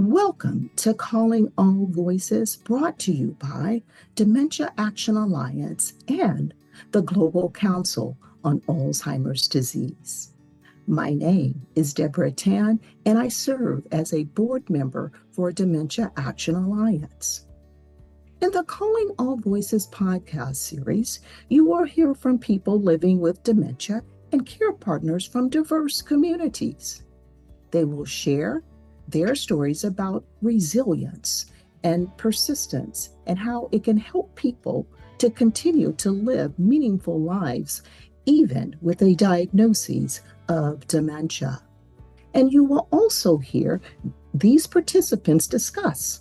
Welcome to Calling All Voices, brought to you by Dementia Action Alliance and the Global Council on Alzheimer's Disease. My name is Deborah Tan, and I serve as a board member for Dementia Action Alliance. In the Calling All Voices podcast series, you will hear from people living with dementia and care partners from diverse communities. They will share their stories about resilience and persistence and how it can help people to continue to live meaningful lives, even with a diagnosis of dementia. And you will also hear these participants discuss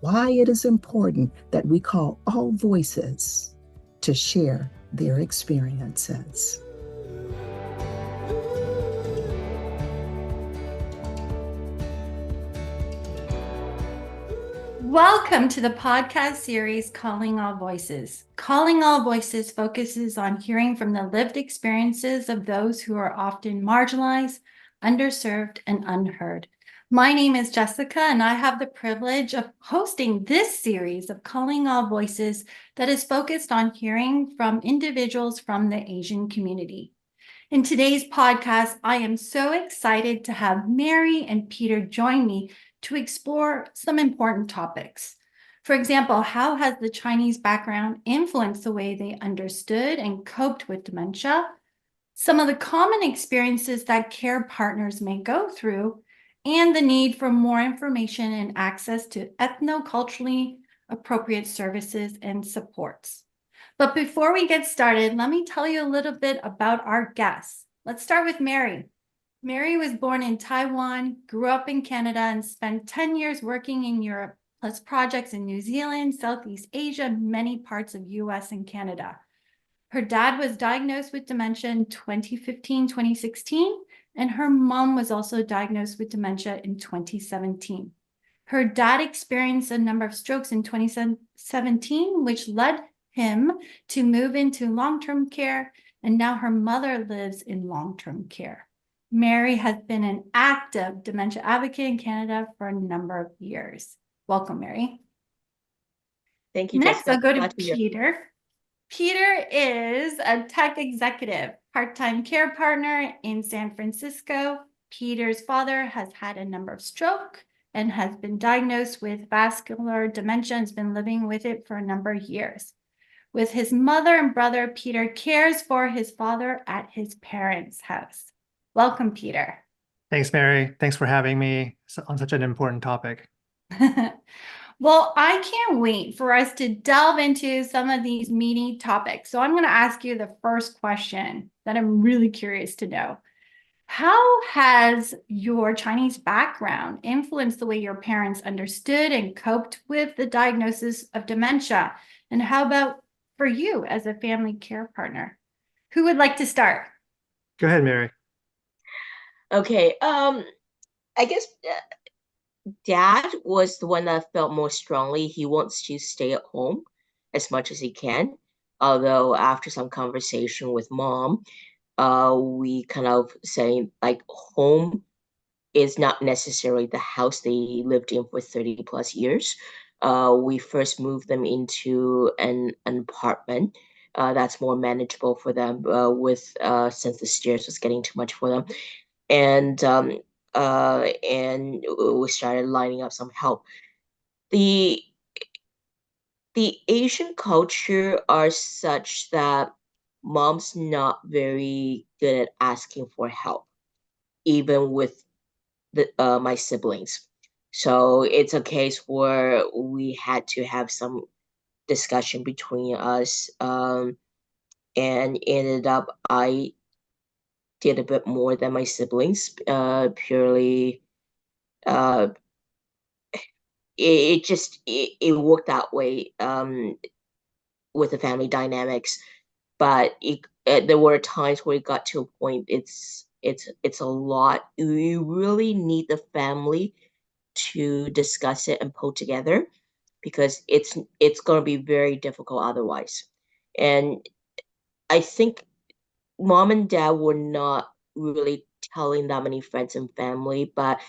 why it is important that we call all voices to share their experiences. Welcome to the podcast series, Calling All Voices. Calling All Voices focuses on hearing from the lived experiences of those who are often marginalized, underserved, and unheard. My name is Jessica, and I have the privilege of hosting this series of Calling All Voices that is focused on hearing from individuals from the Asian community. In today's podcast, I am so excited to have Mary and Peter join me to explore some important topics. For example, how has the Chinese background influenced the way they understood and coped with dementia? Some of the common experiences that care partners may go through, and the need for more information and access to ethnoculturally appropriate services and supports. But before we get started, let me tell you a little bit about our guests. Let's start with Mary. Mary was born in Taiwan, grew up in Canada, and spent 10 years working in Europe, plus projects in New Zealand, Southeast Asia, many parts of US and Canada. Her dad was diagnosed with dementia in 2015, 2016, and her mom was also diagnosed with dementia in 2017. Her dad experienced a number of strokes in 2017, which led him to move into long-term care, and now her mother lives in long-term care. Mary has been an active dementia advocate in Canada for a number of years. Welcome, Mary. Thank you, Next, Jessica. I'll go to Peter. Peter is a tech executive, part-time care partner in San Francisco. Peter's father has had a number of strokes and has been diagnosed with vascular dementia and has been living with it for a number of years. With his mother and brother, Peter cares for his father at his parents' house. Welcome, Peter. Thanks, Mary. Thanks for having me on such an important topic. Well, I can't wait for us to delve into some of these meaty topics. So I'm going to ask you the first question that I'm really curious to know. How has your Chinese background influenced the way your parents understood and coped with the diagnosis of dementia? And how about for you as a family care partner? Who would like to start? Go ahead, Mary. Okay, I guess Dad was the one that felt more strongly he wants to stay at home as much as he can. Although after some conversation with Mom, we kind of saying like home is not necessarily the house they lived in for 30 plus years. We first moved them into an apartment that's more manageable for them since the stairs was getting too much for them. And we started lining up some help. The Asian culture are such that mom's not very good at asking for help, even with my siblings. So it's a case where we had to have some discussion between us, and ended up I did a bit more than my siblings, purely it worked that way with the family dynamics. But there were times where it got to a point it's a lot. You really need the family to discuss it and pull together, because it's going to be very difficult otherwise. And I think Mom and Dad were not really telling that many friends and family, but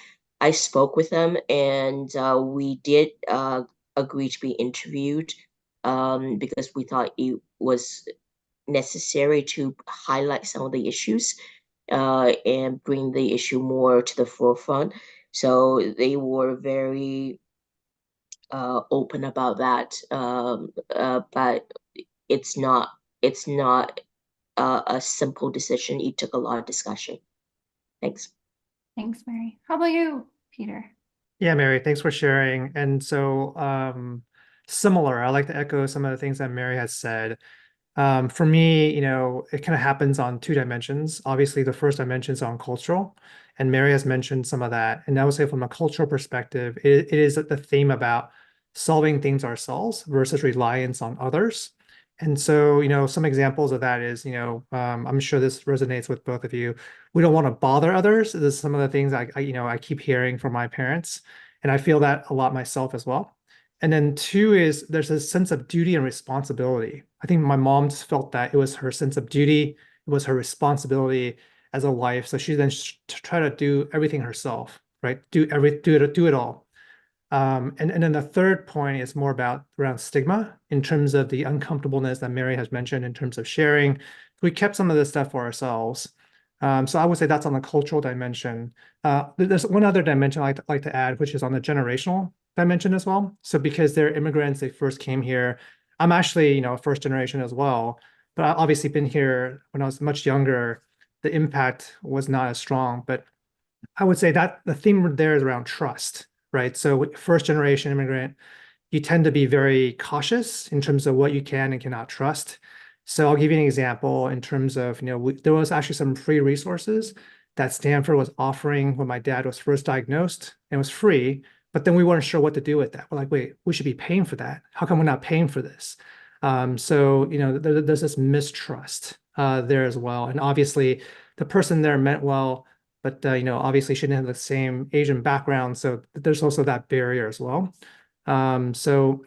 I spoke with them, and we did agree to be interviewed because we thought it was necessary to highlight some of the issues and bring the issue more to the forefront. So they were very open about that, but it's not a simple decision. It took a lot of discussion. Thanks. Thanks, Mary. How about you, Peter? Yeah, Mary, thanks for sharing. And so, similar, I like to echo some of the things that Mary has said. For me, it kind of happens on two dimensions. Obviously, the first dimension is on cultural, and Mary has mentioned some of that. And I would say from a cultural perspective, it is the theme about solving things ourselves versus reliance on others. And so, some examples of that is, I'm sure this resonates with both of you. We don't want to bother others. This is some of the things I keep hearing from my parents, and I feel that a lot myself as well. And then two is there's a sense of duty and responsibility. I think my mom just felt that it was her sense of duty, it was her responsibility as a wife. So she then try to do everything herself, right? Do it all. And then the third point is more about around stigma in terms of the uncomfortableness that Mary has mentioned in terms of sharing. We kept some of this stuff for ourselves. So I would say that's on the cultural dimension. There's one other dimension I'd like to add, which is on the generational dimension as well. So because they're immigrants, they first came here. I'm actually, first generation as well, but I've obviously been here when I was much younger. The impact was not as strong, but I would say that the theme there is around trust, right? So first generation immigrant, you tend to be very cautious in terms of what you can and cannot trust. So I'll give you an example in terms of, there was actually some free resources that Stanford was offering when my dad was first diagnosed, and it was free, but then we weren't sure what to do with that. We're like, wait, we should be paying for that. How come we're not paying for this? So, there's this mistrust there as well. And obviously the person there meant well, but obviously she didn't have the same Asian background. So there's also that barrier as well. So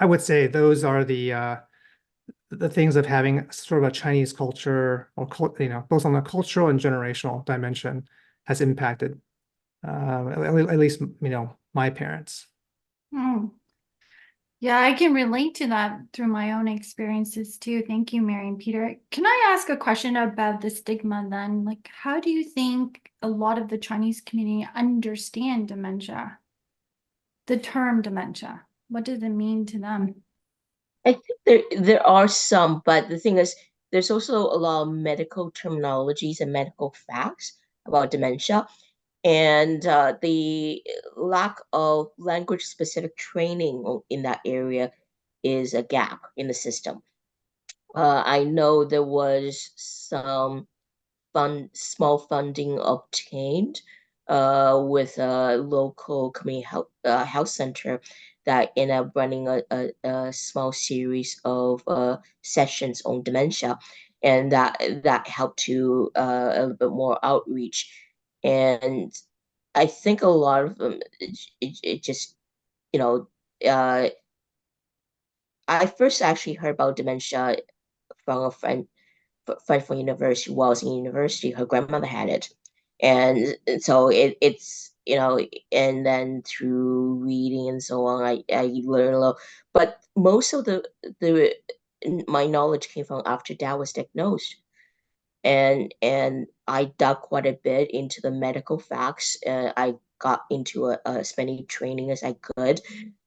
I would say those are the things of having sort of a Chinese culture, or both on the cultural and generational dimension, has impacted at least my parents. Hmm. Yeah, I can relate to that through my own experiences too. Thank you, Mary and Peter. Can I ask a question about the stigma then? Like, how do you think a lot of the Chinese community understand dementia? The term dementia. What does it mean to them? I think there are some, but the thing is, there's also a lot of medical terminologies and medical facts about dementia, and the lack of language-specific training in that area is a gap in the system. I know there was some small funding obtained with a local community health center that ended up running a small series of sessions on dementia, and that helped to a little bit more outreach. And I think a lot of them, it just, you know, uh, I first actually heard about dementia from a friend from university. While I was in university, her grandmother had it, and so it's and then through reading and so on, I learned a lot. But most of the my knowledge came from after dad was diagnosed, and I dug quite a bit into the medical facts. I got into as many training as I could,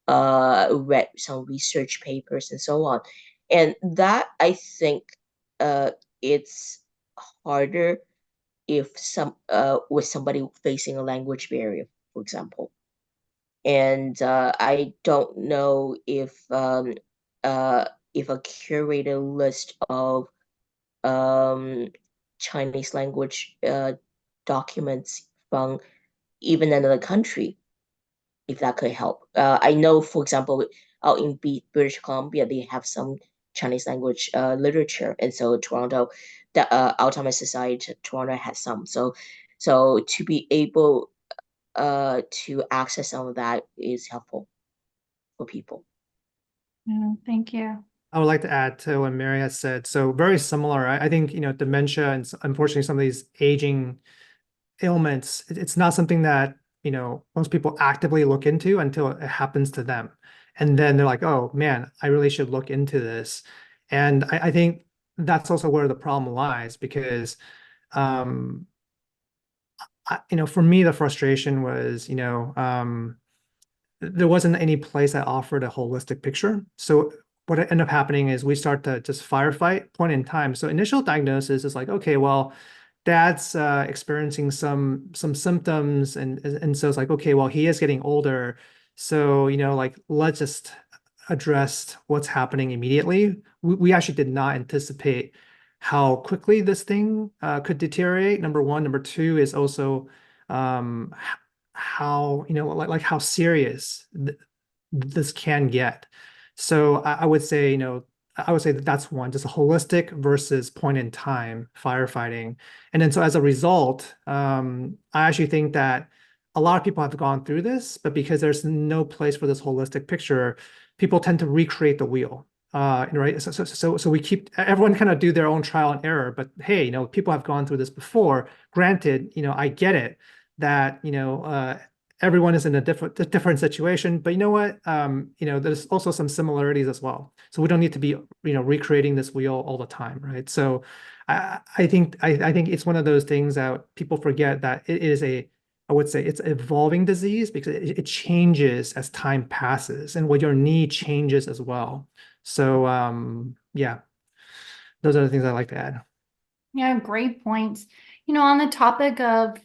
read some research papers and so on. And that, I think, it's harder if with somebody facing a language barrier, for example. And I don't know uh, if a curated list of um, Chinese language documents from even another country, if that could help. I know, for example, out in British Columbia, they have some Chinese language literature, and so Toronto, the Alzheimer's Society Toronto has some. So to be able to access some of that is helpful for people. Yeah, thank you. I would like to add to what Mary has said. So very similar. I think, dementia and unfortunately some of these aging ailments, it's not something that most people actively look into until it happens to them. And then they're like, oh man, I really should look into this. And I think that's also where the problem lies because, for me, the frustration was, there wasn't any place that offered a holistic picture. So what ended up happening is we start to just firefight point in time. So initial diagnosis is like, okay, well, dad's experiencing some symptoms, and so it's like, okay, well, he is getting older, so like let's just address what's happening immediately. We actually did not anticipate how quickly this thing could deteriorate. Number one. Number two is also how like how serious this can get. So I would say that that's one, just a holistic versus point in time firefighting. And then so as a result, I actually think that a lot of people have gone through this, but because there's no place for this holistic picture, people tend to recreate the wheel. Right. So we keep everyone kind of do their own trial and error, but hey, people have gone through this before. Granted, I get it that everyone is in a different situation, but you know what? There's also some similarities as well. So we don't need to be recreating this wheel all the time, right? So I think it's one of those things that people forget that it is I would say it's an evolving disease because it changes as time passes and what your need changes as well. So yeah, those are the things I like to add. Yeah, great points. On the topic of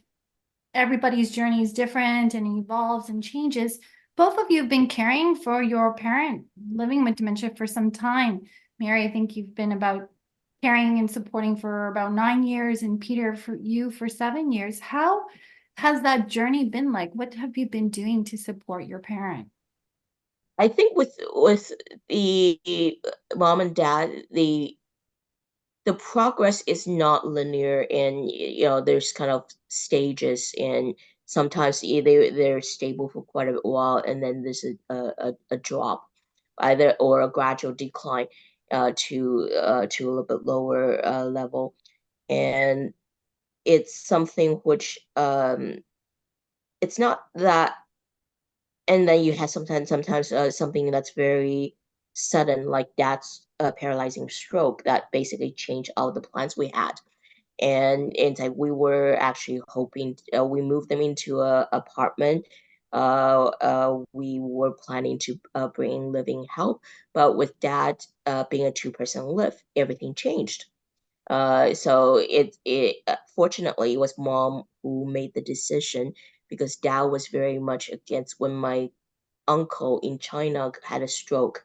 everybody's journey is different and evolves and changes, both of you have been caring for your parent living with dementia for some time. Mary, I think you've been about caring and supporting for about 9 years, and Peter, for you for 7 years. How has that journey been like? What have you been doing to support your parent? I think with the mom and dad, the progress is not linear, and there's kind of stages, and sometimes they're stable for quite a while, and then there's a drop, either or a gradual decline to a little bit lower level, and it's something which it's not that, and then you have sometimes something that's very sudden, like that's a paralyzing stroke that basically changed all the plans we had. And like we were actually hoping we moved them into a apartment. We were planning to bring living help, but with dad being a two-person lift, everything changed. So it fortunately it was mom who made the decision, because dad was very much against when my uncle in China had a stroke,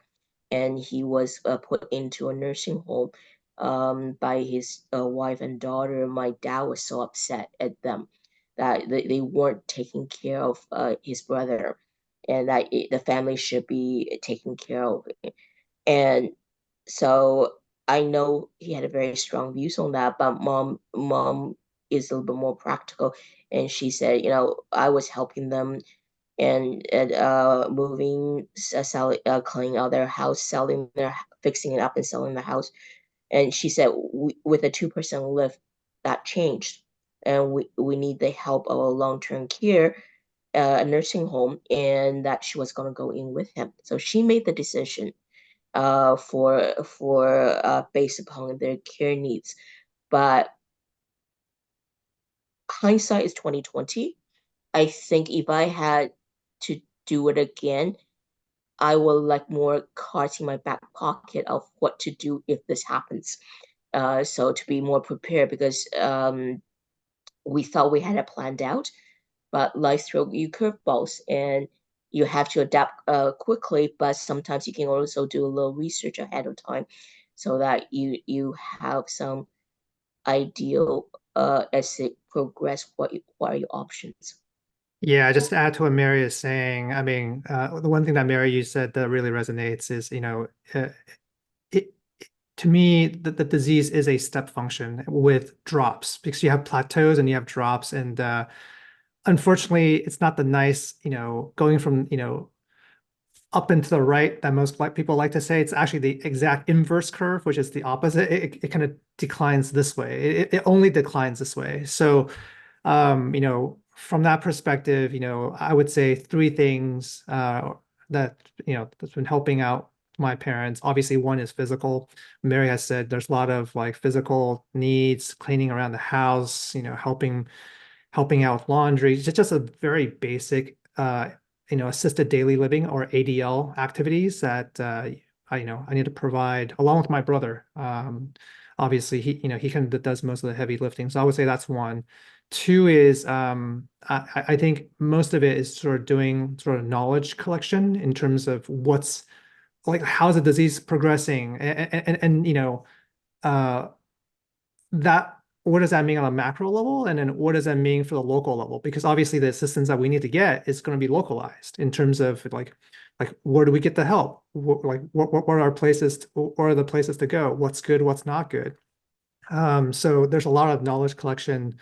and he was put into a nursing home by his wife and daughter. My dad was so upset at them that they weren't taking care of his brother, and that the family should be taken care of. And so I know he had a very strong views on that, but mom is a little bit more practical, and she said, I was helping them and moving, selling, cleaning out their house, selling their, fixing it up and selling the house. And she said, with a two-person lift, that changed, and we need the help of a long-term care, a nursing home, and that she was going to go in with him. So she made the decision for based upon their care needs. But hindsight is 2020. I think if I had to do it again, I will like more cards in my back pocket of what to do if this happens. So to be more prepared, because we thought we had it planned out, but life throws you curveballs, and you have to adapt quickly. But sometimes you can also do a little research ahead of time, so that you have some ideal as it progress. What are your options? Yeah, just to add to what Mary is saying, I mean, the one thing that Mary you said that really resonates is, it to me the disease is a step function with drops, because you have plateaus and you have drops, and unfortunately, it's not the nice, going from, up and to the right that most people like to say. It's actually the exact inverse curve, which is the opposite. It kind of declines this way. It only declines this way. So, from that perspective, I would say three things that, that's been helping out my parents. Obviously, one is physical. Mary has said there's a lot of like physical needs, cleaning around the house, helping out with laundry. It's just a very basic, assisted daily living or ADL activities that I need to provide along with my brother. Obviously, he kind of does most of the heavy lifting. So I would say that's one. Two is I think most of it is sort of doing sort of knowledge collection in terms of what's like how's the disease progressing and uh that what does that mean on a macro level and then what does that mean for the local level, because obviously the assistance that we need to get is going to be localized in terms of like where do we get the help, what are our places where are the places to go, what's good, what's not good. So there's a lot of knowledge collection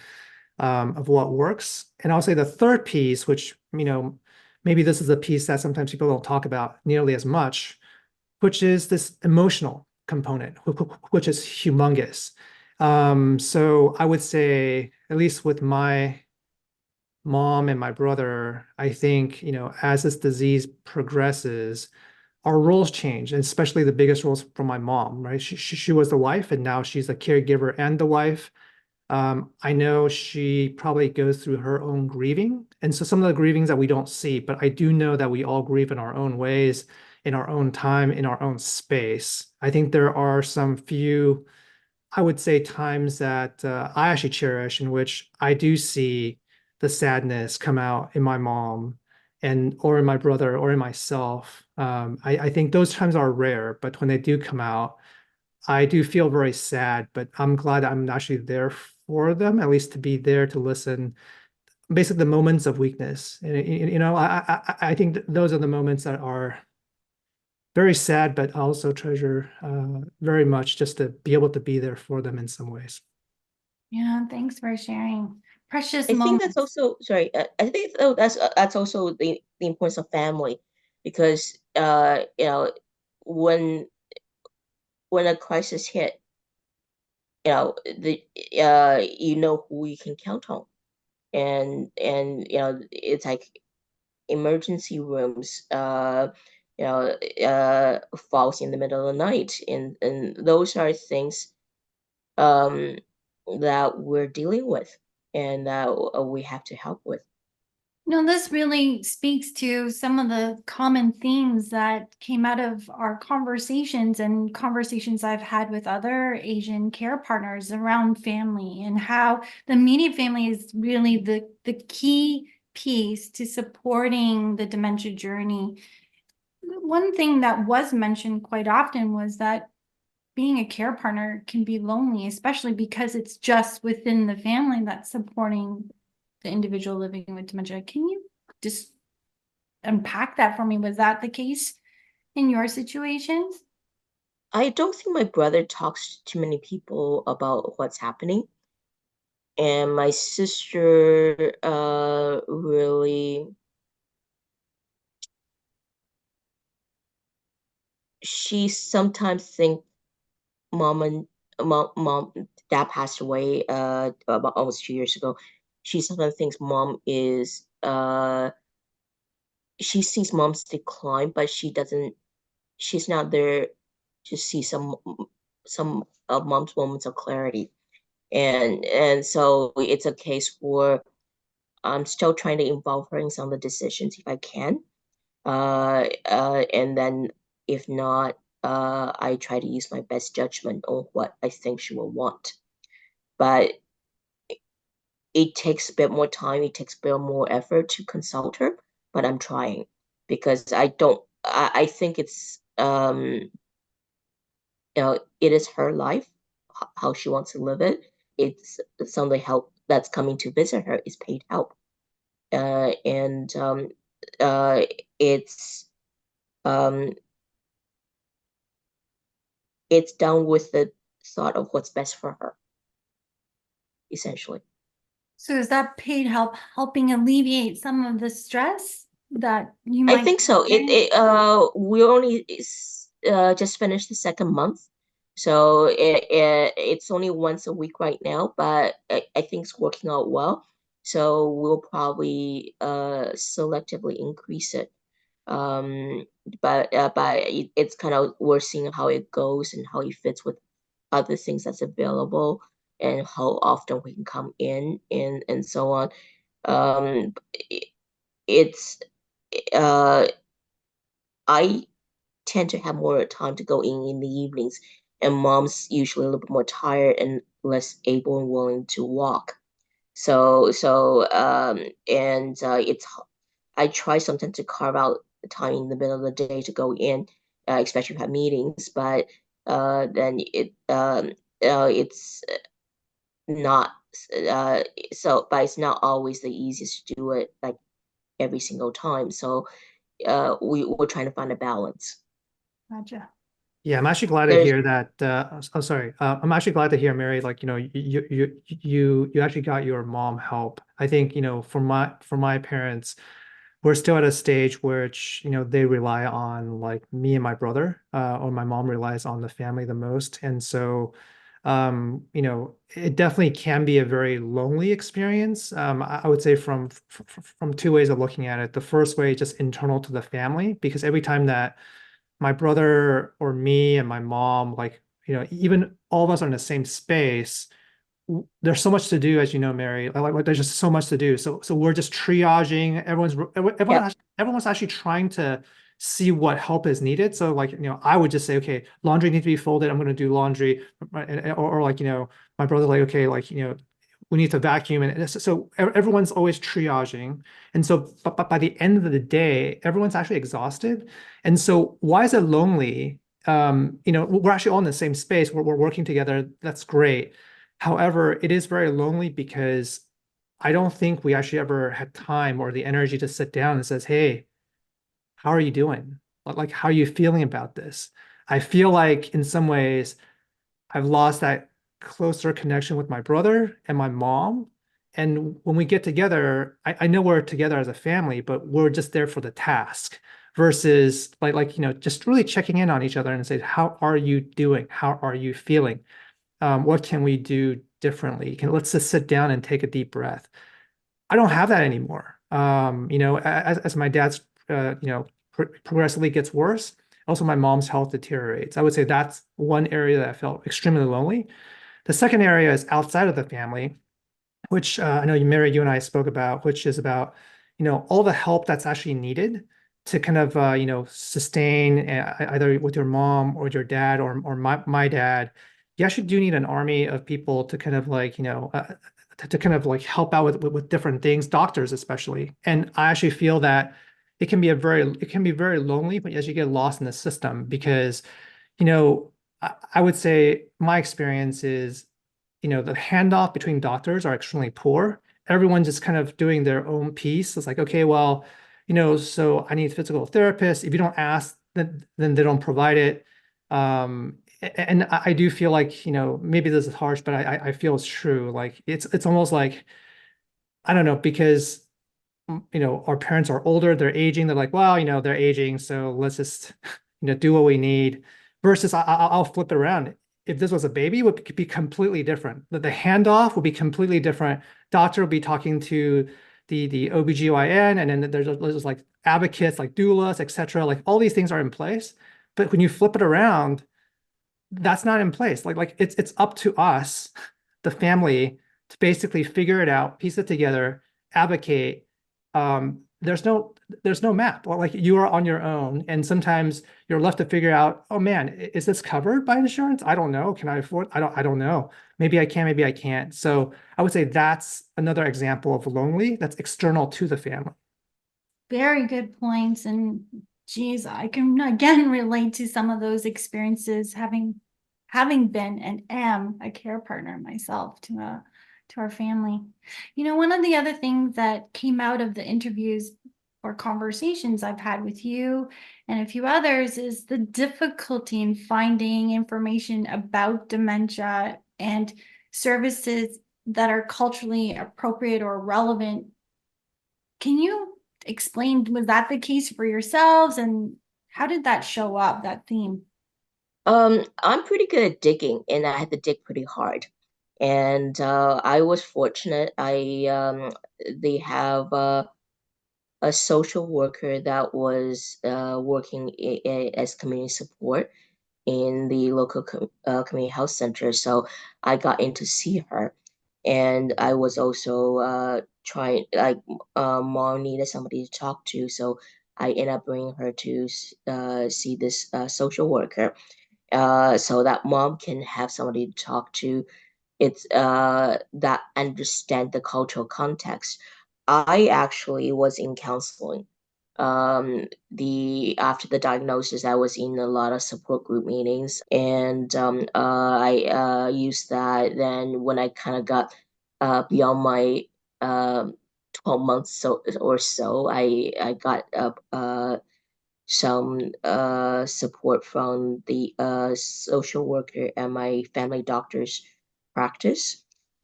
of what works. And I'll say the third piece, which maybe this is a piece that sometimes people don't talk about nearly as much, which is this emotional component, which is humongous. So I would say, at least with my mom and my brother, I think, as this disease progresses, our roles change, and especially the biggest roles for my mom, right? She was the wife, and now she's a caregiver and the wife. I know she probably goes through her own grieving. And so some of the grievings that we don't see, but I do know that we all grieve in our own ways, in our own time, in our own space. I think there are some few, I would say, times that I actually cherish in which I do see the sadness come out in my mom and or in my brother or in myself. I think those times are rare, but when they do come out, I do feel very sad, but I'm glad I'm actually there for them, at least to be there to listen. Basically, the moments of weakness. I think those are the moments that are very sad, but I also treasure very much just to be able to be there for them in some ways. Yeah, thanks for sharing. Precious I think that's moments. also sorry. I think that's also the importance of family, because when a crisis hit, the who you can count on, and it's like emergency rooms, falls in the middle of the night, and those are things um that we're dealing with and that we have to help with. This really speaks to some of the common themes that came out of our conversations and conversations I've had with other Asian care partners around family, and how the immediate family is really the key piece to supporting the dementia journey. One thing that was mentioned quite often was that being a care partner can be lonely, especially because it's just within the family that's supporting the individual living with dementia. Can you just unpack that for me? Was that the case in your situations? I don't think my brother talks to many people about what's happening, and my sister really, she sometimes think mom dad passed away about almost 2 years ago. She sometimes thinks mom is she sees mom's decline, but she's not there to see some of mom's moments of clarity. And so it's a case where I'm still trying to involve her in some of the decisions if I can. And then if not, I try to use my best judgment on what I think she will want. But it takes a bit more time, it takes a bit more effort to consult her, but I'm trying, because I think it's it is her life, how she wants to live it. It's some of the help that's coming to visit her is paid help. And uh it's um it's done with the thought of what's best for her, essentially. So is that paid help helping alleviate some of the stress that you I might think so. experience? We only just finished the second month, so it's only once a week right now, but I think it's working out well. so we'll probably selectively increase it. Um, but it's kind of we're seeing how it goes and how it fits with other things that's available and how often we can come in and so on. It, it's uh I tend to have more time to go in the evenings, and mom's usually a little bit more tired and less able and willing to walk. And it's I try sometimes to carve out time in the middle of the day to go in, especially if I have meetings, but then it's not uh, but it's not always the easiest to do it like every single time. So we're trying to find a balance. Gotcha. Yeah, I'm actually glad to There's hear that. Oh, sorry. I'm actually glad to hear, Mary, like, you actually got your mom help. I think, for my parents, we're still at a stage which, they rely on like me and my brother, or my mom relies on the family the most. And so, it definitely can be a very lonely experience. I would say from two ways of looking at it. The first way, just internal to the family, because every time that my brother or me and my mom, like, even all of us are in the same space, there's so much to do, as you know, Mary. Like there's just so much to do. So we're just triaging. Yep. Everyone's actually trying to see what help is needed. So like, I would just say, okay, laundry needs to be folded. I'm going to do laundry, or like, my brother, like, okay, like, we need to vacuum, and so everyone's always triaging. And so, but by the end of the day, everyone's actually exhausted. And so, why is it lonely? We're actually all in the same space. We're working together. That's great. However, it is very lonely because I don't think we actually ever had time or the energy to sit down and says, "Hey, how are you doing? Like, how are you feeling about this?" I feel like in some ways I've lost that closer connection with my brother and my mom. And when we get together, I know we're together as a family, but we're just there for the task versus just really checking in on each other and say, how are you doing? How are you feeling? What can we do differently? Let's just sit down and take a deep breath. I don't have that anymore. As my dad's, progressively gets worse, also my mom's health deteriorates. I would say that's one area that I felt extremely lonely. The second area is outside of the family, which I know Mary, you and I spoke about, which is about, all the help that's actually needed to kind of, sustain either with your mom or your dad or my dad. You actually do need an army of people to kind of like, to kind of like help out with different things, doctors especially. And I actually feel that it can be very lonely, but as you get lost in the system, because, you know, I would say my experience is, the handoff between doctors are extremely poor. Everyone's just kind of doing their own piece. It's like, okay, well, so I need a physical therapist. If you don't ask, then they don't provide it. And I do feel like, maybe this is harsh, but I feel it's true. Like it's almost like, I don't know, because our parents are older, they're aging, they're like, well, they're aging, so let's just, do what we need. Versus I'll flip it around. If this was a baby, it would be completely different. The handoff would be completely different. Doctor will be talking to the OBGYN, and then there's like advocates, like doulas, etc. Like all these things are in place. But when you flip it around, that's not in place. Like it's up to us, the family, to basically figure it out, piece it together, advocate. There's no map. Well, like you are on your own, and sometimes you're left to figure out, oh man, is this covered by insurance? I don't know. Can I afford? I don't know. Maybe I can, maybe I can't. So I would say that's another example of lonely that's external to the family. Very good points. And geez, I can again relate to some of those experiences, having been and am a care partner myself to our family. One of the other things that came out of the interviews or conversations I've had with you and a few others is the difficulty in finding information about dementia and services that are culturally appropriate or relevant. Can you explain, was that the case for yourselves, and how did that show up, that theme? I'm pretty good at digging, and I had to dig pretty hard. And I was fortunate. They have a social worker that was working as community support in the local community health center. So I got in to see her. And I was also trying, like, mom needed somebody to talk to. So I ended up bringing her to see this social worker, so that mom can have somebody to talk to. It's that understand the cultural context. I actually was in counseling. The After the diagnosis, I was in a lot of support group meetings, and I used that. Then when I kind of got beyond my 12 months or so, I got some support from the social worker and my family doctor's practice.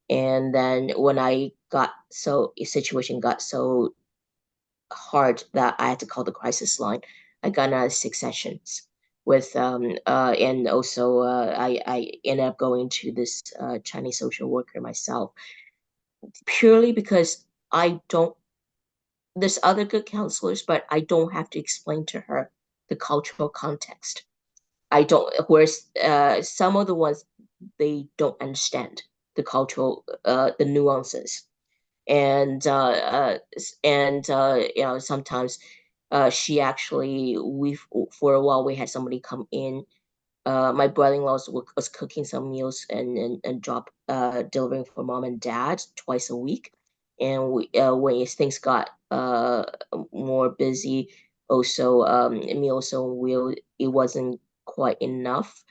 And then when a situation got so hard that I had to call the crisis line, I got another 6 sessions with and also I ended up going to this Chinese social worker myself, purely because I don't there's other good counselors, but I don't have to explain to her the cultural context. I don't. Whereas some of the ones, they don't understand the cultural, the nuances, and sometimes she actually we for a while we had somebody come in. My brother-in-law was cooking some meals and delivering for mom and dad twice a week. And when things got more busy, also Meals on Wheel, it wasn't quite enough.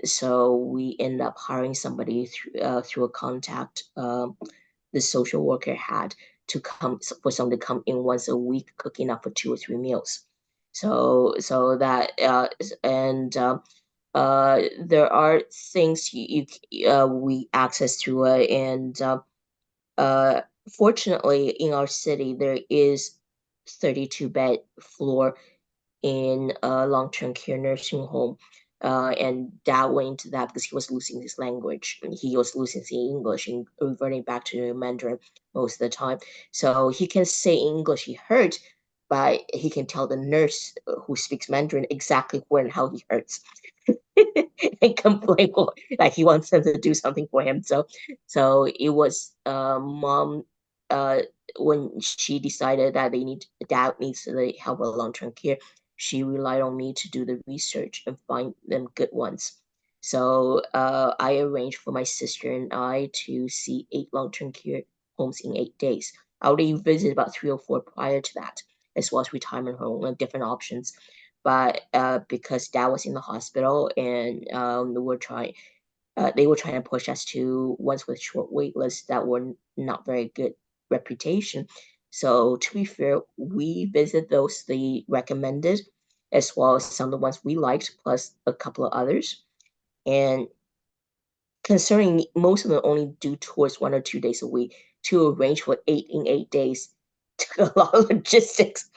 So we ended up hiring somebody through a contact the social worker had to come for someone to come in once a week, cooking up for 2 or 3 meals. So there are things we access to, and uh, fortunately in our city there is 32-bed floor in a long-term care nursing home. And Dad went into that because he was losing his language. He was losing his English and reverting back to Mandarin most of the time. So he can say English he heard, but he can tell the nurse who speaks Mandarin exactly where and how he hurts. And complain like he wants them to do something for him. So it was mom uh when she decided that dad needs the help of long-term care, she relied on me to do the research and find them good ones. So I arranged for my sister and I to see 8 long-term care homes in 8 days. I already visited about 3 or 4 prior to that, as well as retirement home and different options. But because dad was in the hospital and they were trying to push us to ones with short wait lists that were not very good reputation. So to be fair, we visited those they recommended, as well as some of the ones we liked, plus a couple of others. And considering most of them only do tours 1 or 2 days a week, to arrange for 8 in 8 days took a lot of logistics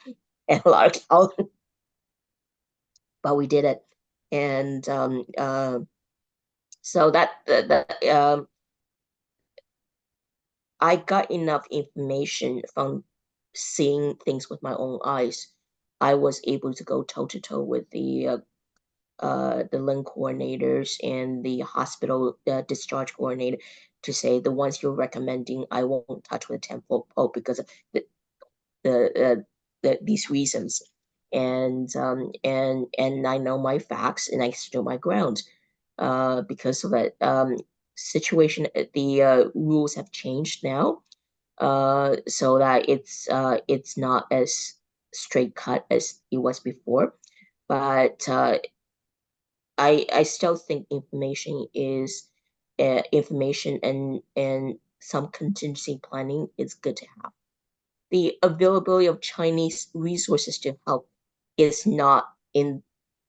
and a lot of calendar, but we did it. And so I got enough information from seeing things with my own eyes. I was able to go toe to toe with the link coordinators and the hospital discharge coordinator to say the ones you're recommending I won't touch with a 10-foot pole because of the, these reasons. And I know my facts and I stood my ground because of that situation. The rules have changed now, so that it's not as straight cut as it was before. But I still think information and some contingency planning is good to have. The availability of Chinese resources to help is not in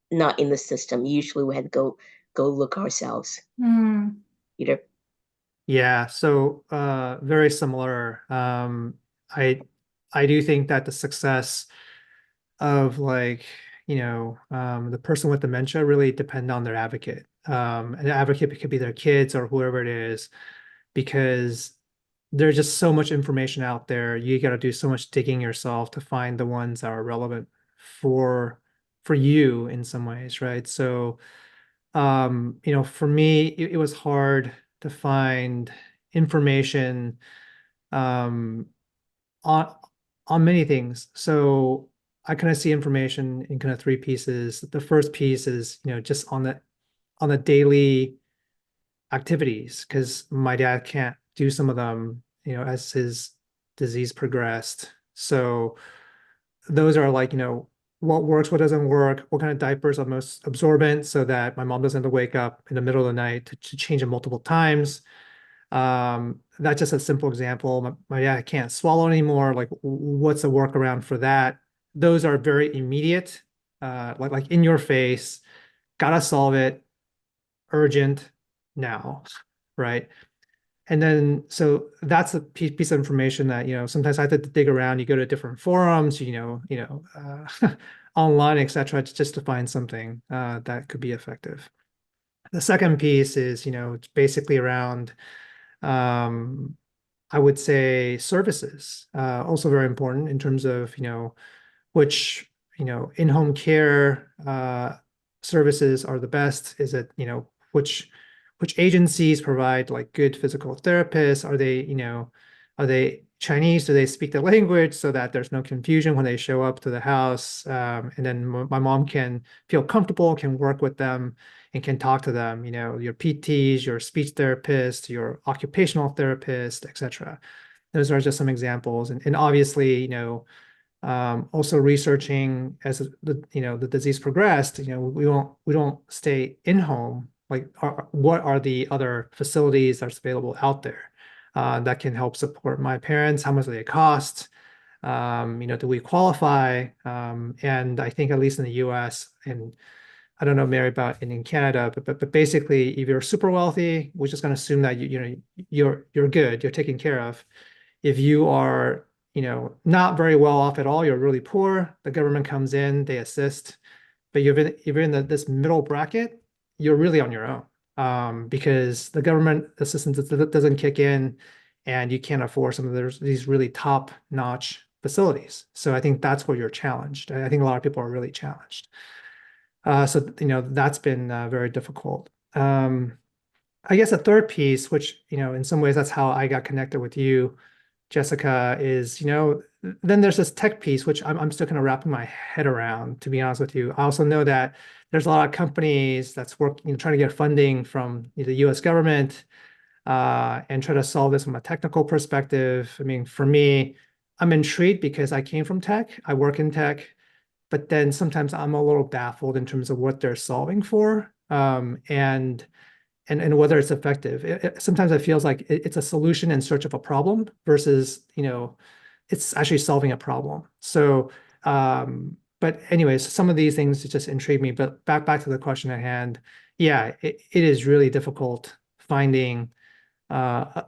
the system. Usually we had to go look ourselves. Either. Yeah, so very similar. I I do think that the success of, like, the person with dementia really depend on their advocate. an advocate could be their kids or whoever it is, because there's just so much information out there. You got to do so much digging yourself to find the ones that are relevant for you in some ways, right? So, for me, it was hard to find information um, on many things. So I kind of see information in kind of three pieces. The first piece is, just on the daily activities, because my dad can't do some of them, as his disease progressed. So those are like, what works, what doesn't work, what kind of diapers are most absorbent so that my mom doesn't have to wake up in the middle of the night to change them multiple times. That's just a simple example. My dad can't swallow anymore. Like, what's the workaround for that? Those are very immediate, like in your face, gotta solve it, urgent now, right? And then, so that's a piece of information that, sometimes I have to dig around. You go to different forums, online, etc., just to find something that could be effective. The second piece is, it's basically around, I would say, services, also very important in terms of, which, in-home care services are the best. Is it, which agencies provide like good physical therapists? Are they, are they Chinese? Do they speak the language so that there's no confusion when they show up to the house? And then my mom can feel comfortable, can work with them and can talk to them, your PTs, your speech therapist, your occupational therapist, etc. Those are just some examples. And obviously, also researching as the disease progressed, we don't stay in home. Like, what are the other facilities that's available out there that can help support my parents? How much do they cost? Do we qualify? And I think at least in the US, and I don't know, Mary, about in Canada, but basically, if you're super wealthy, we're just going to assume that you're good, you're taken care of. If you are, not very well off at all, you're really poor, the government comes in, they assist. But if you're in this middle bracket, you're really on your own, because the government assistance doesn't kick in, and you can't afford some of these really top-notch facilities. So I think that's where you're challenged. I think a lot of people are really challenged. So, that's been very difficult. I guess a third piece, which, in some ways, that's how I got connected with you, Jessica, is, then there's this tech piece, which I'm still kind of wrapping my head around, to be honest with you. I also know that there's a lot of companies that's working, trying to get funding from the US government and try to solve this from a technical perspective. I mean, for me, I'm intrigued because I came from tech, I work in tech, but then sometimes I'm a little baffled in terms of what they're solving for, and whether it's effective. Sometimes it feels like it's a solution in search of a problem versus, it's actually solving a problem. So, but anyways, some of these things just intrigue me. But back to the question at hand, yeah, it is really difficult finding a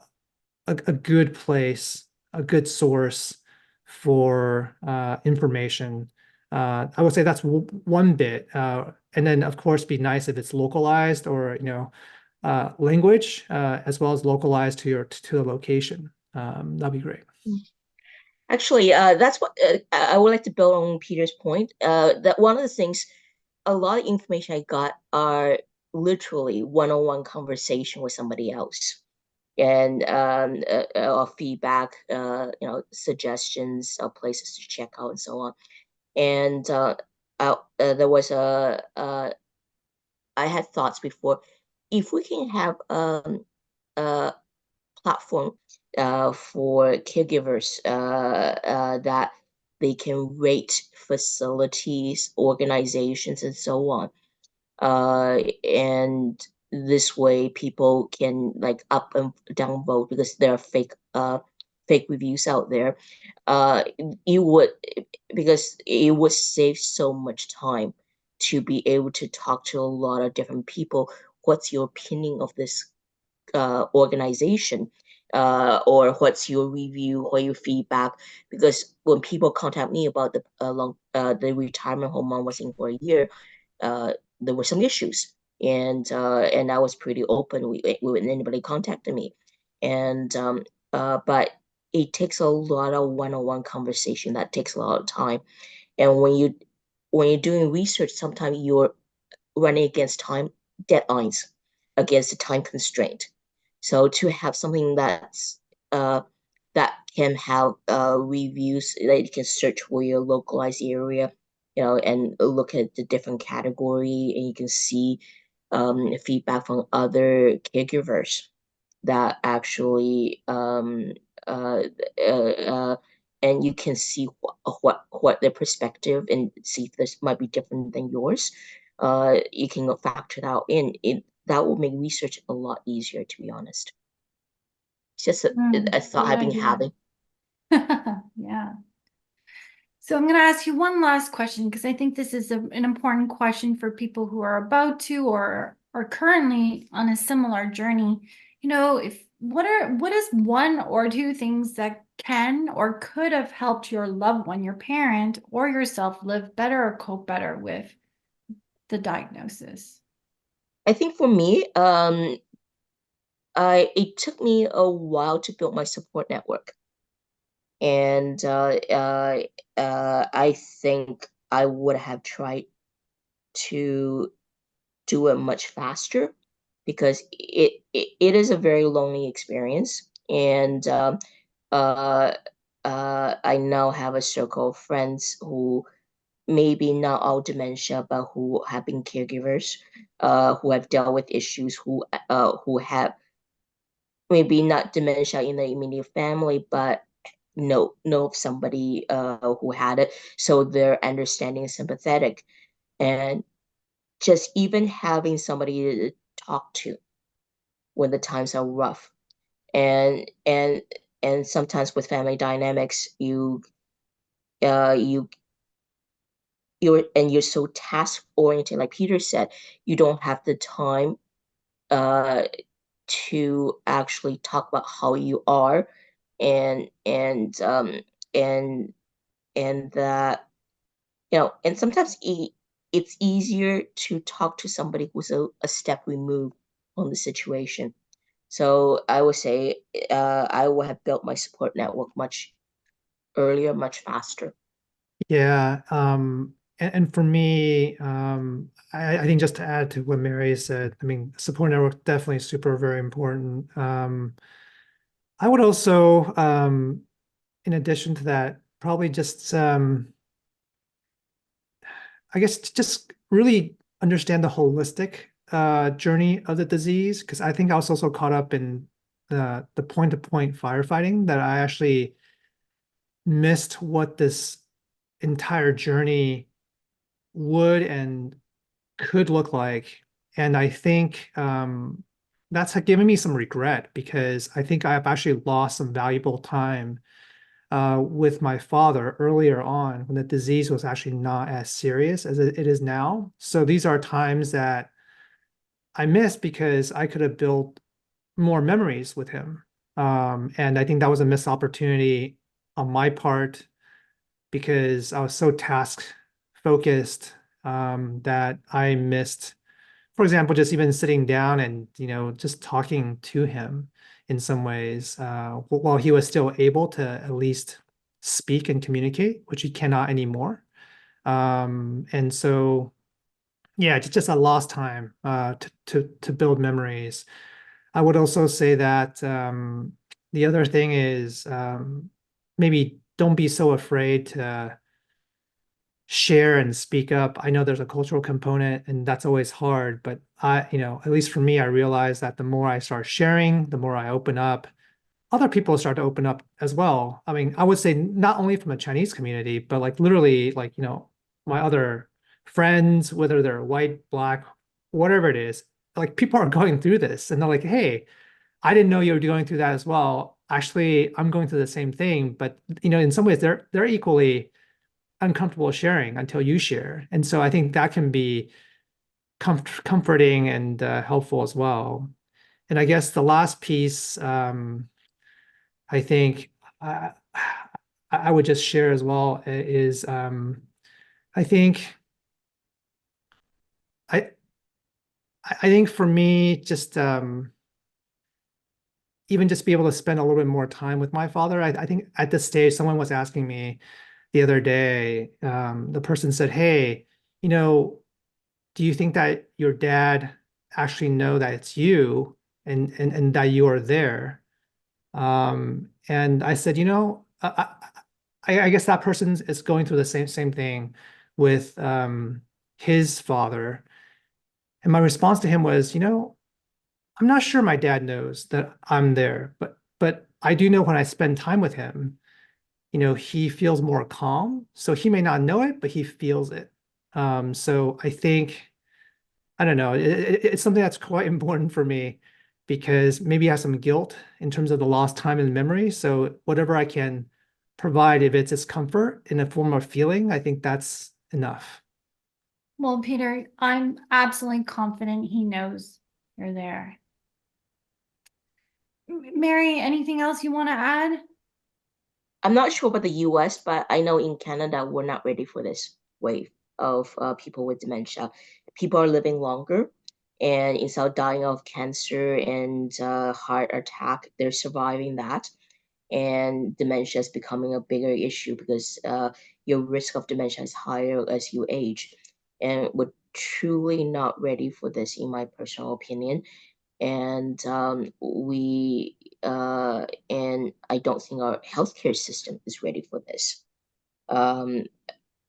good place, a good source for information. I would say that's one bit. And then, of course, be nice if it's localized, or, language, as well as localized to the location. That'd be great. Actually, that's what I would like to build on Peter's point. That one of the things, a lot of information I got are literally one-on-one conversation with somebody else, and feedback, suggestions of places to check out and so on. And there was I had thoughts before, if we can have a platform for caregivers that they can rate facilities, organizations, and so on. And this way people can like up and down vote, because there are fake reviews out there. You would Because it would save so much time to be able to talk to a lot of different people. What's your opinion of this organization? Or what's your review or your feedback? Because when people contact me about the retirement home mom was in for a year, there were some issues. and I was pretty open when anybody contacted me, and but it takes a lot of one-on-one conversation that takes a lot of time, and when you're doing research, sometimes you're running against time deadlines, against the time constraint. So to have something that can have reviews that you can search for your localized area, and look at the different category, and you can see feedback from other caregivers that actually uh, uh, uh, and you can see what their perspective, and see if this might be different than yours. You can factor that out in. That will make research a lot easier, to be honest. It's just a thought Good I've been idea. having. Yeah. So I'm going to ask you one last question because I think this is an important question for people who are about to or are currently on a similar journey. If what is one or two things that can or could have helped your loved one, your parent, or yourself live better or cope better with the diagnosis? I think for me, it took me a while to build my support network, and I think I would have tried to do it much faster, because it is a very lonely experience, and uh, I now have a circle of friends who maybe not all dementia, but who have been caregivers, who have dealt with issues, who have maybe not dementia in the immediate family, but know of somebody who had it, so they're understanding and sympathetic, and just even having somebody to talk to when the times are rough, and sometimes with family dynamics, uh you you're so task oriented, like Peter said, you don't have the time uh to actually talk about how you are, and and that, and sometimes it's easier to talk to somebody who's a step removed on the situation. So I would say I would have built my support network much earlier, much faster. Yeah, and for me, I think just to add to what Mary said, I mean, support network definitely super very important. I would also, in addition to that, probably just, I guess, just really understand the holistic journey of the disease, because I think I was also caught up in the point-to-point firefighting, that I actually missed what this entire journey would and could look like. And I think that's given me some regret, because I think I've actually lost some valuable time with my father earlier on, when the disease was actually not as serious as it is now. So these are times that I miss, because I could have built more memories with him. And I think that was a missed opportunity on my part, because I was so task focused, that I missed, for example, just even sitting down and, just talking to him in some ways, while he was still able to at least speak and communicate, which he cannot anymore. And so, yeah, just a lost time to build memories. I would also say that the other thing is, maybe don't be so afraid to share and speak up. I know there's a cultural component, and that's always hard, but at least for me, I realize that the more I start sharing, the more I open up, other people start to open up as well. I mean, I would say not only from the Chinese community, but like literally, like, my other friends, whether they're white, black, whatever it is, like people are going through this, and they're like, "Hey, I didn't know you were going through that as well. Actually, I'm going through the same thing." But in some ways, they're equally uncomfortable sharing until you share. And so I think that can be comforting and helpful as well. And I guess the last piece, I think I would just share as well is, I think I I think for me, just even just be able to spend a little bit more time with my father. I think at this stage, someone was asking me the other day, the person said, "Hey, you know, do you think that your dad actually know that it's you and that you are there?" And I said, I guess that person is going through the same thing with his father. And my response to him was, I'm not sure my dad knows that I'm there, but I do know when I spend time with him, he feels more calm. So he may not know it, but he feels it. So I think, I don't know, it's something that's quite important for me because maybe I have some guilt in terms of the lost time and memory. So whatever I can provide, if it's his comfort in a form of feeling, I think that's enough. Well, Peter, I'm absolutely confident he knows you're there. Mary, anything else you want to add? I'm not sure about the US, but I know in Canada, we're not ready for this wave of people with dementia. People are living longer, and instead of dying of cancer and heart attack, they're surviving that. And dementia is becoming a bigger issue because your risk of dementia is higher as you age. And we're truly not ready for this, in my personal opinion. And and I don't think our healthcare system is ready for this. Um,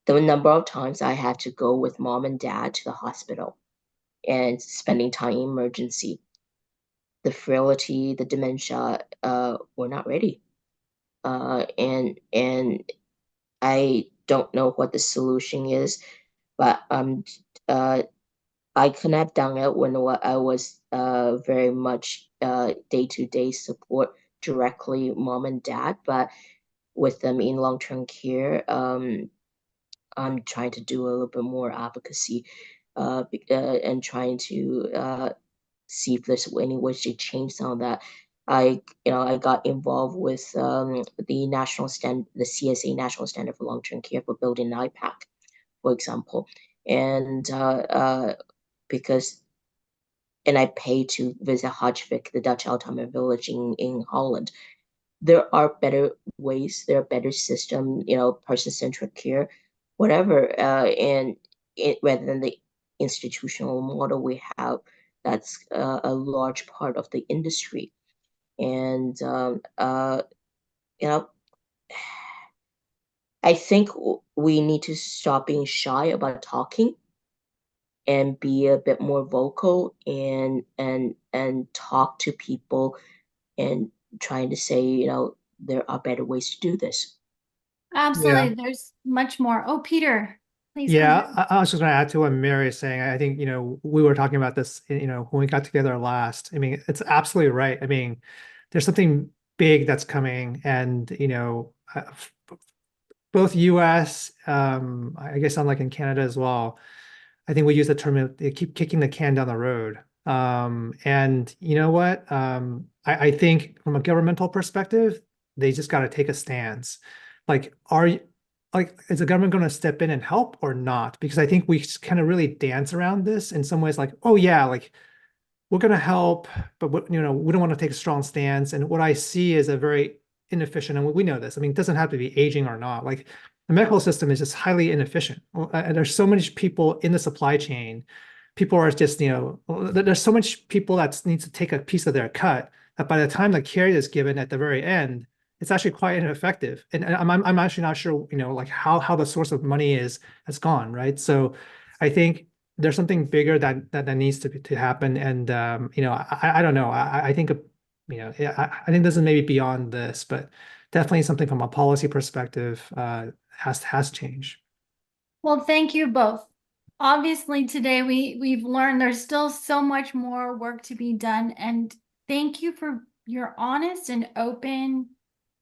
the number of times I had to go with mom and dad to the hospital and spending time in emergency, the frailty, the dementia, we're not ready. And I don't know what the solution is, but uh, I couldn't have done it when I was very much day-to-day support directly mom and dad, but with them in long-term care, I'm trying to do a little bit more advocacy and trying to see if there's any ways to change some of that. I got involved with the CSA National Standard for Long-Term Care for building an IPAC, for example, and because and I pay to visit Hajvik, the Dutch Alzheimer village in Holland. There are better ways, there are better system, person-centric care, whatever, and rather than the institutional model we have, that's a large part of the industry. And you know, I think we need to stop being shy about talking and be a bit more vocal and talk to people and trying to say, there are better ways to do this. Yeah. Absolutely. There's much more. Oh, Peter, please go Yeah, ahead. I was just going to add to what Mary is saying. I think, we were talking about this, when we got together last. I mean, it's absolutely right. I mean, there's something big that's coming, and, both US, I guess unlike in Canada as well, I think we use the term they keep kicking the can down the road. And you know what? I think from a governmental perspective, they just got to take a stance. Like, is the government going to step in and help or not? Because I think we kind of really dance around this in some ways, like, oh yeah, like we're going to help, but we don't want to take a strong stance. And what I see is a very inefficient, and we know this. I mean, it doesn't have to be aging or not. Like the medical system is just highly inefficient. And there's so many people in the supply chain. People are just, there's so much people that needs to take a piece of their cut that by the time the care is given at the very end, it's actually quite ineffective. And I'm actually not sure, like how the source of money has gone, right? So I think there's something bigger that needs to happen. And I don't know. I think I think this is maybe beyond this, but definitely something from a policy perspective has changed. Well, thank you both. Obviously, today we've learned there's still so much more work to be done. And thank you for your honest and open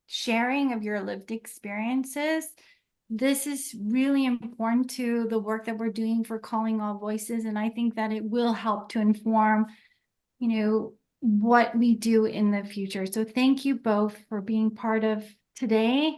sharing of your lived experiences. This is really important to the work that we're doing for Calling All Voices. And I think that it will help to inform, what we do in the future. So thank you both for being part of today.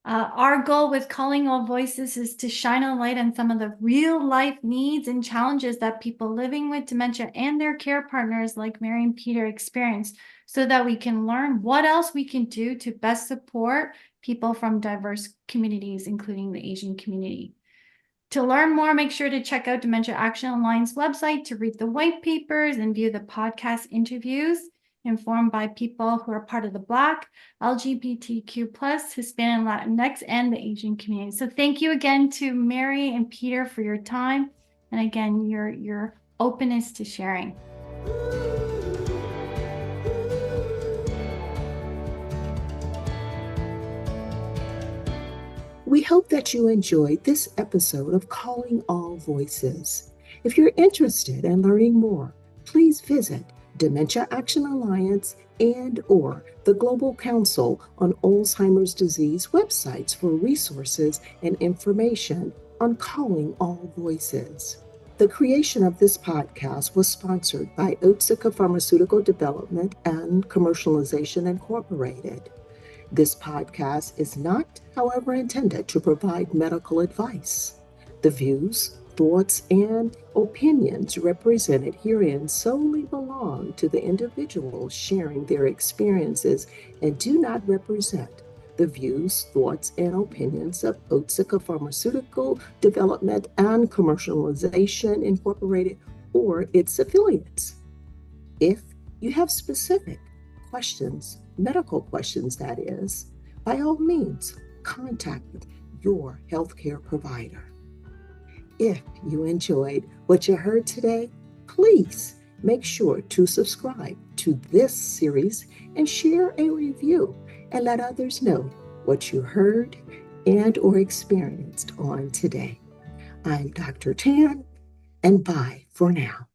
Our goal with Calling All Voices is to shine a light on some of the real life needs and challenges that people living with dementia and their care partners like Mary and Peter experience, so that we can learn what else we can do to best support people from diverse communities, including the Asian community. To learn more, make sure to check out Dementia Action Alliance website to read the white papers and view the podcast interviews informed by people who are part of the Black, LGBTQ+, Hispanic, Latinx, and the Asian community. So thank you again to Mary and Peter for your time, and again, your openness to sharing. We hope that you enjoyed this episode of Calling All Voices. If you're interested in learning more, please visit Dementia Action Alliance and/or the Global Council on Alzheimer's Disease websites for resources and information on Calling All Voices. The creation of this podcast was sponsored by Otsuka Pharmaceutical Development and Commercialization Incorporated. This podcast is not, however, intended to provide medical advice. The views, thoughts, and opinions represented herein solely belong to the individuals sharing their experiences and do not represent the views, thoughts, and opinions of Otsuka Pharmaceutical Development and Commercialization Incorporated or its affiliates. If you have specific questions, medical questions that is, by all means, contact your healthcare provider. If you enjoyed what you heard today, please make sure to subscribe to this series and share a review and let others know what you heard and or experienced on today. I'm Dr. Tan, and bye for now.